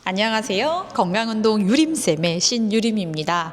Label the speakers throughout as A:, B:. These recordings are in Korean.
A: 안녕하세요. 건강운동 유림쌤의 신유림입니다.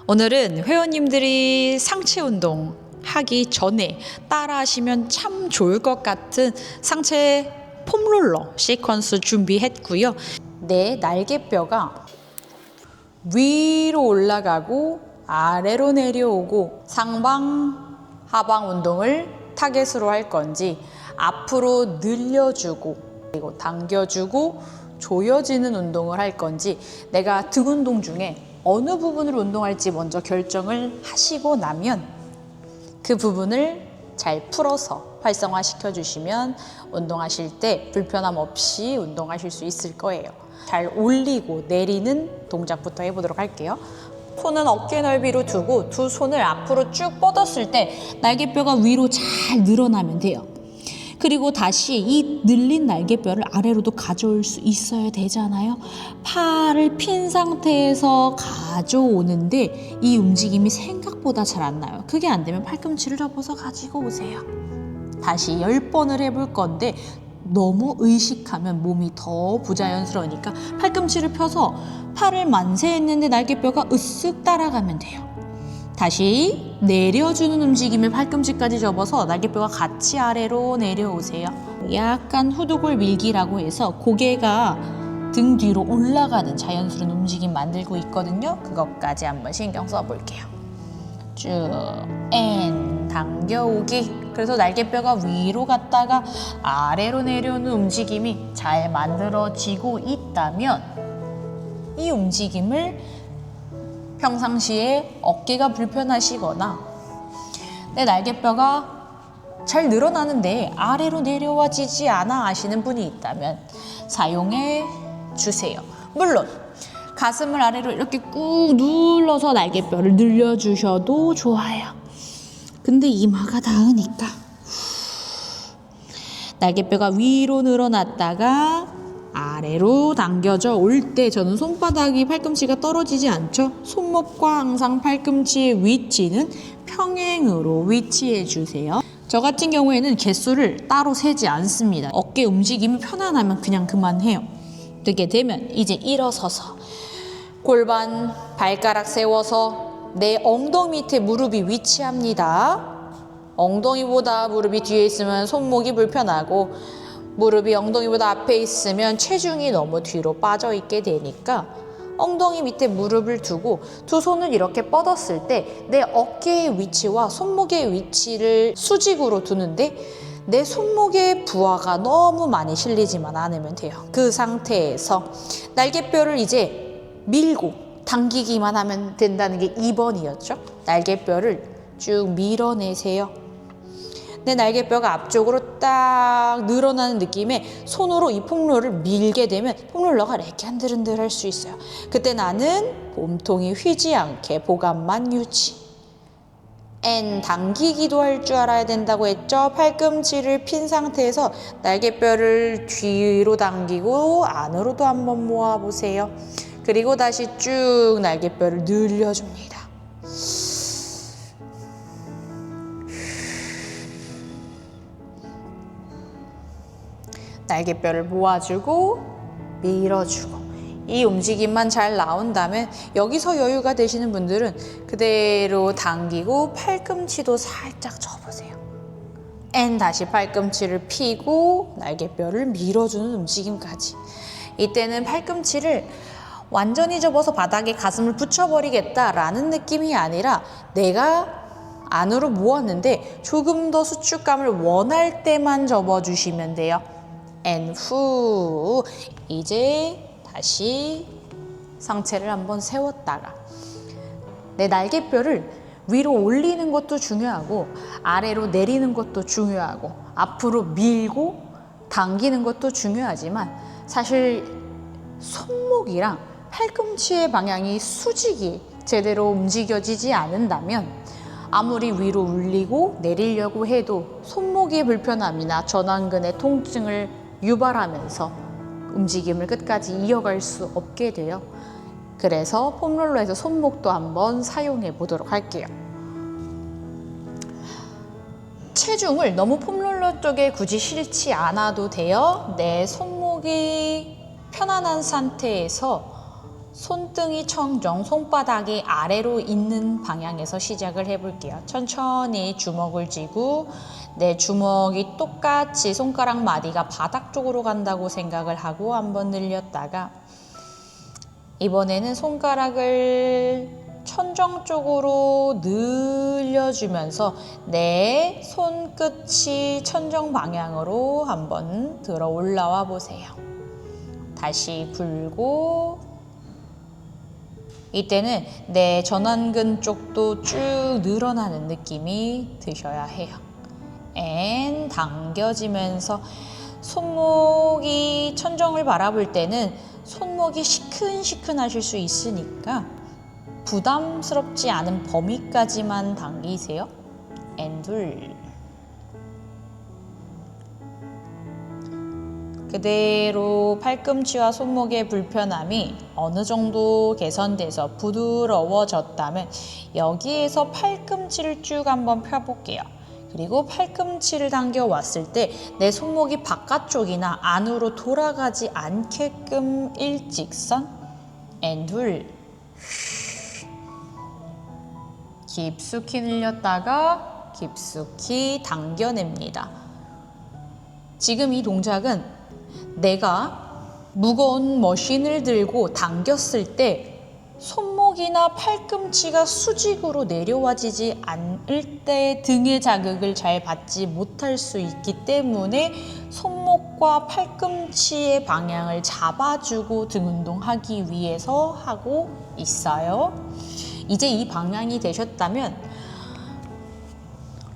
A: 오늘은 회원님들이 상체 운동 하기 전에 따라 하시면 참 좋을 것 같은 상체 폼롤러 시퀀스 준비했고요. 내 날개뼈가 위로 올라가고 아래로 내려오고 상방 하방 운동을 타겟으로 할 건지, 앞으로 늘려주고 그리고 당겨주고 조여지는 운동을 할 건지, 내가 등 운동 중에 어느 부분을 운동할지 먼저 결정을 하시고 나면 그 부분을 잘 풀어서 활성화시켜 주시면 운동하실 때 불편함 없이 운동하실 수 있을 거예요. 잘 올리고 내리는 동작부터 해보도록 할게요. 손은 어깨 넓이로 두고 두 손을 앞으로 쭉 뻗었을 때 날개뼈가 위로 잘 늘어나면 돼요. 그리고 다시 이 늘린 날개뼈를 아래로도 가져올 수 있어야 되잖아요. 팔을 핀 상태에서 가져오는데 이 움직임이 생각보다 잘 안 나요. 그게 안 되면 팔꿈치를 접어서 가지고 오세요. 다시 10번을 해볼 건데 너무 의식하면 몸이 더 부자연스러우니까 팔꿈치를 펴서 팔을 만세했는데 날개뼈가 으쓱 따라가면 돼요. 다시 내려주는 움직임을 팔꿈치까지 접어서 날개뼈가 같이 아래로 내려오세요. 약간 후두골 밀기라고 해서 고개가 등 뒤로 올라가는 자연스러운 움직임 만들고 있거든요. 그것까지 한번 신경 써볼게요. 쭉 앤 당겨오기. 그래서 날개뼈가 위로 갔다가 아래로 내려오는 움직임이 잘 만들어지고 있다면 이 움직임을 평상시에 어깨가 불편하시거나 내 날개뼈가 잘 늘어나는데 아래로 내려와지지 않아 하시는 분이 있다면 사용해 주세요. 물론 가슴을 아래로 이렇게 꾹 눌러서 날개뼈를 늘려주셔도 좋아요. 근데 이마가 닿으니까 날개뼈가 위로 늘어났다가 아래로 당겨져 올 때 저는 손바닥이 팔꿈치가 떨어지지 않죠. 손목과 항상 팔꿈치의 위치는 평행으로 위치해 주세요. 저 같은 경우에는 개수를 따로 세지 않습니다. 어깨 움직임이 편안하면 그냥 그만해요. 그렇게 되면 이제 일어서서 골반 발가락 세워서 내 엉덩이 밑에 무릎이 위치합니다. 엉덩이보다 무릎이 뒤에 있으면 손목이 불편하고, 무릎이 엉덩이보다 앞에 있으면 체중이 너무 뒤로 빠져 있게 되니까 엉덩이 밑에 무릎을 두고 두 손을 이렇게 뻗었을 때 내 어깨의 위치와 손목의 위치를 수직으로 두는데 내 손목의 부하가 너무 많이 실리지만 않으면 돼요. 그 상태에서 날개뼈를 이제 밀고 당기기만 하면 된다는 게 2번이었죠. 날개뼈를 쭉 밀어내세요. 내 날개뼈가 앞쪽으로 딱 늘어나는 느낌에 손으로 이 폼롤러를 밀게 되면 폼롤러가 이렇게 흔들흔들 할 수 있어요. 그때 나는 몸통이 휘지 않게 보감만 유지. N 당기기도 할 줄 알아야 된다고 했죠. 팔꿈치를 핀 상태에서 날개뼈를 뒤로 당기고 안으로도 한번 모아보세요. 그리고 다시 쭉 날개뼈를 늘려줍니다. 날개뼈를 모아주고 밀어주고 이 움직임만 잘 나온다면 여기서 여유가 되시는 분들은 그대로 당기고 팔꿈치도 살짝 접으세요. N 다시 팔꿈치를 펴고 날개뼈를 밀어주는 움직임까지. 이때는 팔꿈치를 완전히 접어서 바닥에 가슴을 붙여버리겠다라는 느낌이 아니라 내가 안으로 모았는데 조금 더 수축감을 원할 때만 접어주시면 돼요. 앤 후. 이제 다시 상체를 한번 세웠다가 내 날개뼈를 위로 올리는 것도 중요하고 아래로 내리는 것도 중요하고 앞으로 밀고 당기는 것도 중요하지만 사실 손목이랑 팔꿈치의 방향이 수직이 제대로 움직여지지 않는다면 아무리 위로 올리고 내리려고 해도 손목의 불편함이나 전완근의 통증을 유발하면서 움직임을 끝까지 이어갈 수 없게 돼요. 그래서 폼롤러에서 손목도 한번 사용해 보도록 할게요. 체중을 너무 폼롤러 쪽에 굳이 실지 않아도 돼요. 내 손목이 편안한 상태에서 손등이 청정, 손바닥이 아래로 있는 방향에서 시작을 해볼게요. 천천히 주먹을 쥐고 내 주먹이 똑같이 손가락 마디가 바닥 쪽으로 간다고 생각을 하고 한번 늘렸다가 이번에는 손가락을 천정 쪽으로 늘려주면서 내 손끝이 천정 방향으로 한번 들어 올라와 보세요. 다시 굴고 이때는 내 전완근 쪽도 쭉 늘어나는 느낌이 드셔야 해요. 앤 당겨지면서 손목이 천정을 바라볼 때는 손목이 시큰시큰하실 수 있으니까 부담스럽지 않은 범위까지만 당기세요. 앤 둘. 그대로 팔꿈치와 손목의 불편함이 어느 정도 개선돼서 부드러워졌다면 여기에서 팔꿈치를 쭉 한번 펴볼게요. 그리고 팔꿈치를 당겨왔을 때 내 손목이 바깥쪽이나 안으로 돌아가지 않게끔 일직선 앤 둘. 깊숙이 늘렸다가 깊숙이 당겨냅니다. 지금 이 동작은 내가 무거운 머신을 들고 당겼을 때 손목이나 팔꿈치가 수직으로 내려와지지 않을 때 등의 자극을 잘 받지 못할 수 있기 때문에 손목과 팔꿈치의 방향을 잡아주고 등 운동하기 위해서 하고 있어요. 이제 이 방향이 되셨다면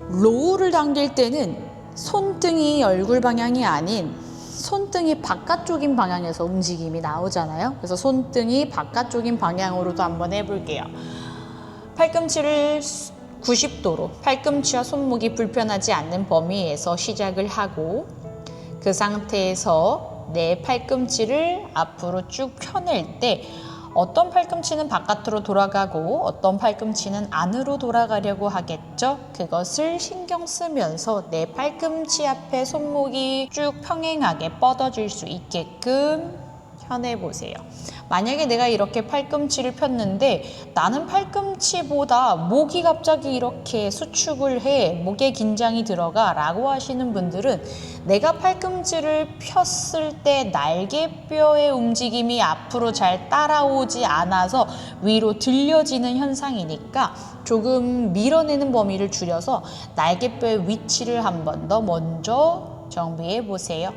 A: 로우를 당길 때는 손등이 얼굴 방향이 아닌 손등이 바깥쪽인 방향에서 움직임이 나오잖아요. 그래서 손등이 바깥쪽인 방향으로도 한번 해볼게요. 팔꿈치를 90도로 팔꿈치와 손목이 불편하지 않는 범위에서 시작을 하고 그 상태에서 내 팔꿈치를 앞으로 쭉 펴낼 때 어떤 팔꿈치는 바깥으로 돌아가고 어떤 팔꿈치는 안으로 돌아가려고 하겠죠. 그것을 신경 쓰면서 내 팔꿈치 앞에 손목이 쭉 평행하게 뻗어질 수 있게끔 펴내보세요. 만약에 내가 이렇게 팔꿈치를 폈는데 나는 팔꿈치보다 목이 갑자기 이렇게 수축을 해, 목에 긴장이 들어가 라고 하시는 분들은 내가 팔꿈치를 폈을 때 날개뼈의 움직임이 앞으로 잘 따라오지 않아서 위로 들려지는 현상이니까 조금 밀어내는 범위를 줄여서 날개뼈의 위치를 한 번 더 먼저 정비해 보세요.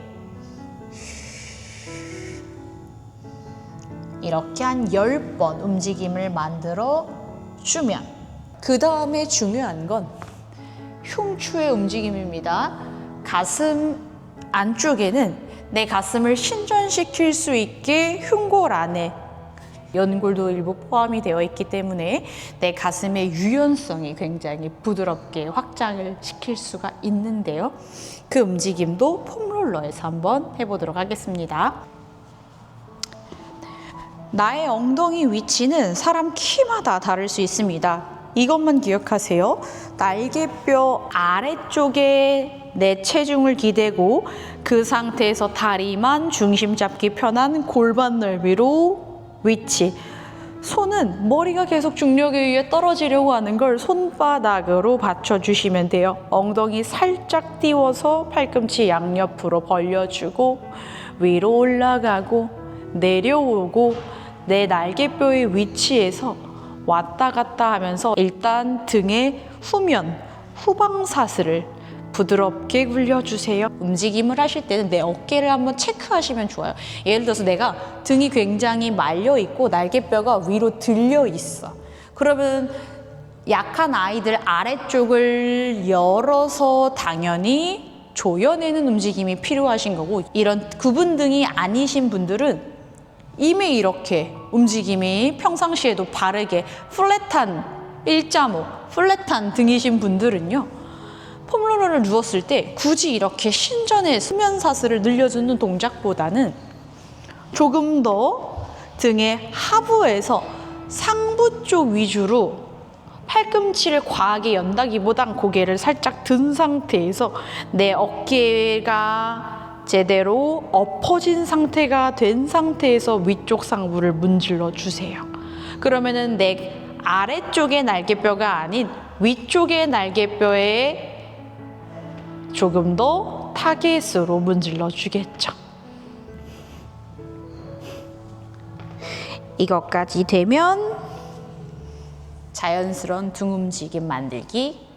A: 이렇게 한 10번 움직임을 만들어 주면 그 다음에 중요한 건 흉추의 움직임입니다. 가슴 안쪽에는 내 가슴을 신전시킬 수 있게 흉골 안에 연골도 일부 포함이 되어 있기 때문에 내 가슴의 유연성이 굉장히 부드럽게 확장을 시킬 수가 있는데요. 그 움직임도 폼롤러에서 한번 해보도록 하겠습니다. 나의 엉덩이 위치는 사람 키마다 다를 수 있습니다. 이것만 기억하세요. 날개뼈 아래쪽에 내 체중을 기대고 그 상태에서 다리만 중심 잡기 편한 골반 넓이로 위치. 손은 머리가 계속 중력에 의해 떨어지려고 하는 걸 손바닥으로 받쳐주시면 돼요. 엉덩이 살짝 띄워서 팔꿈치 양옆으로 벌려주고 위로 올라가고 내려오고 내 날개뼈의 위치에서 왔다 갔다 하면서 일단 등의 후면, 후방사슬을 부드럽게 굴려주세요. 움직임을 하실 때는 내 어깨를 한번 체크하시면 좋아요. 예를 들어서 내가 등이 굉장히 말려 있고 날개뼈가 위로 들려 있어. 그러면 약한 아이들 아래쪽을 열어서 당연히 조여내는 움직임이 필요하신 거고, 이런 구분 등이 아니신 분들은 이미 이렇게 움직임이 평상시에도 바르게 플랫한 1.5, 플랫한 등이신 분들은요, 폼롤러를 누웠을 때 굳이 이렇게 신전의 수면사슬을 늘려주는 동작보다는 조금 더 등의 하부에서 상부 쪽 위주로 팔꿈치를 과하게 연다기보단 고개를 살짝 든 상태에서 내 어깨가 제대로 엎어진 상태가 된 상태에서 위쪽 상부를 문질러 주세요. 그러면은 내 아래쪽의 날개뼈가 아닌 위쪽의 날개뼈에 조금 더 타겟으로 문질러 주겠죠. 이것까지 되면 자연스러운 등 움직임 만들기